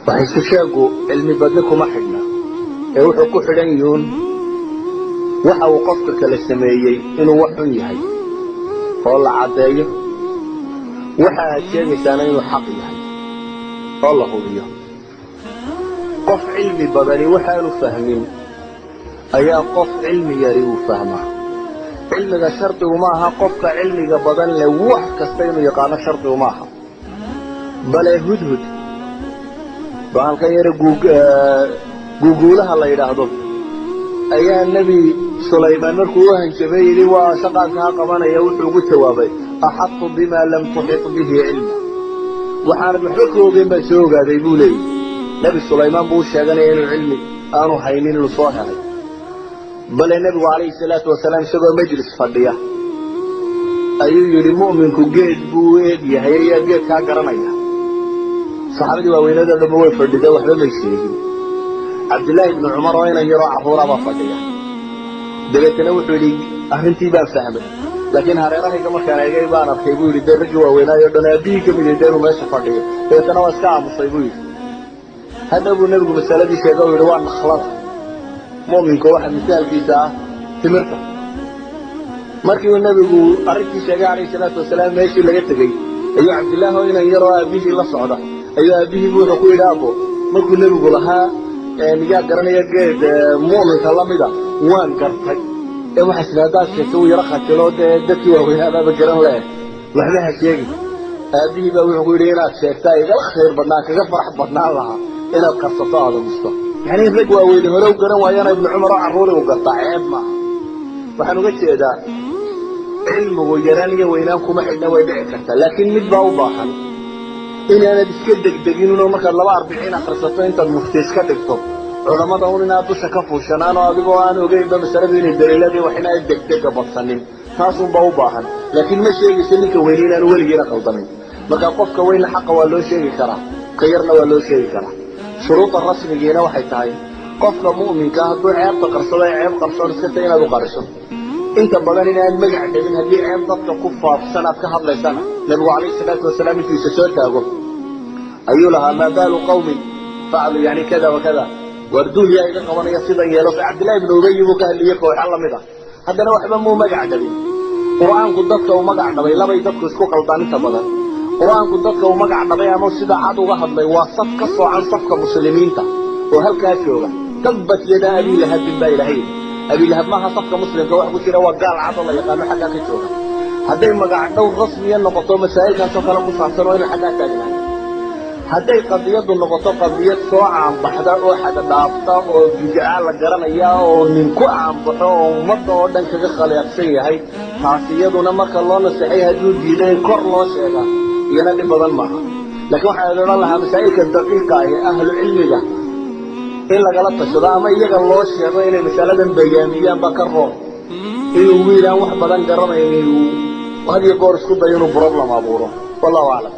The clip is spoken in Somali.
وحيث شاقوا علمي بدلكم أحدنا يوحوا كحرين وحا وقفتك للسمايي إنه وحن يهي فالله عدايه وحا هاتشاني سانا إنه حق يهي فالله هو بيه قف علمي بدني وحا فهمين أيا قف علمي يريو فهمه علمي شرطه معها قفك علمي بدن لوح كستينه يقانا شرطه معها بل هدهد بان غير جوجولها الله يراهدو أيها النبي سليمان مركوه هنشبيلي وشقاكها قمانا يوحوه التوابي أحط بما لم تحط به علم وحارب حكره بما سوقا ديبولي نبي سليمان بوش شاقنا إلى العلم آنو حينين لصوحة بل النبي عليه الصلاة والسلام سوى مجلس فضيه أيها المؤمن كجيد بويد يهيا جيد كاقرانيا صحابتي ووينادا لما هو فردده وحده ما يشيغين عبد الله بن عمر وين يرى عفورا ما فديا دلتنا وحو لي arrintii baan fahmay laakiin hareeraha kama keenay baan arkay buu yiri darajada waaweynayo dhanaabii kamid ah meesha fadhiyo deetana waa iska aamusay buu yiri hada buu nabigu masaladii sheegay oo yiri waa nakhlad mu'minka waxa misaalkiisa ah timirta markii uu nabigu arrintii sheegay alayhi salaatu wasalaam meeshii laga tagay ayuu Abdullah oo inay yaro aabihii la socda ayuu aabihii wuxuu ku yiraahdo markuu nabigu lahaa niga garanaya geed mu'minka lamida waan gartay ee waxa sidaadaas sheegay yara khatilo dadkii waa weeyaba garan leh waxba ha sheegi aabihii baa wuxuu ku yiri inaad sheegtay iga khayr badnaa kaga farax badnaa laha inaad qarsato aad musto yani rag waa weeyay hore u garan waayana ibn umar oo caruur u gartaa ceeb ma waxaan uga jeedaa cilmigu yaraniga weynaan kuma xidna way dhici kartaa laakiin mid baa u baahan inaad iska degdegin oo marka 42 akhrisato inta muftiis ka dhigto culimada inaad dusha ka fuushanaan oo adigoo aan ogeyn masalada inay daliiladii waxina ay degdeg badsanin taas uu baa u baahan laakiin ma sheegayso ninka weyn aan waligeena qaldamin marka qofka weyn xaq waa loo sheegi karaa ka yarna waa loo sheegi karaa shuruuda rasmigeena waxay tahay qofka mu'minka hadduu ceebta qarsado ceeb qarsoon iska tahay inaad u qariso انت بدل ان مجع من هذه عيب ضبط كفار سنه كهضله سنه النبي عليه الصلاه والسلام في سوتاغو ايو لها ما بال قوم فعلوا يعني كذا وكذا وردوا لي ايضا قوانا سيدا يلو في عبد الله بن ابي وكان لي يقول الله ميدا هذا واحد مو مجع دبي قران قدك ومجع دبي لا بيدك اسكو قلطان انت بدل قران قدك ومجع دبي اما سيدا عاد uga hadlay waa saf ka soo aan safka muslimiinta oo halka jooga tabbat yada abi lahab bin ilahi أبي لهب ما صفقة مسلم كواحد يقول كذا وقال عطله يقال حاجة كتيرة هذي مقع دور رسميا نقطة مسائل كان سوف نقص وين حاجة تانية هذي قضية النقطة قضية سواء عن بحدار واحد دافطة وجعل الجرم إياه وننكوع عن بحر ومرضى ودن كذا خليق شيء هاي تعصية ونمك الله نسحيها جود جدي كر الله شيء ينادي بدل معها لكن واحد يقول لها مسائل كدقيقة هي أهل العلم ده إلا غلطة شذا ما يجعل الله شيء إلى مسألة بيامية بكرر إنه ويلا واحد بدن جرمه إنه وهذه قارس كده ينو بروبلم أبوره والله أعلم.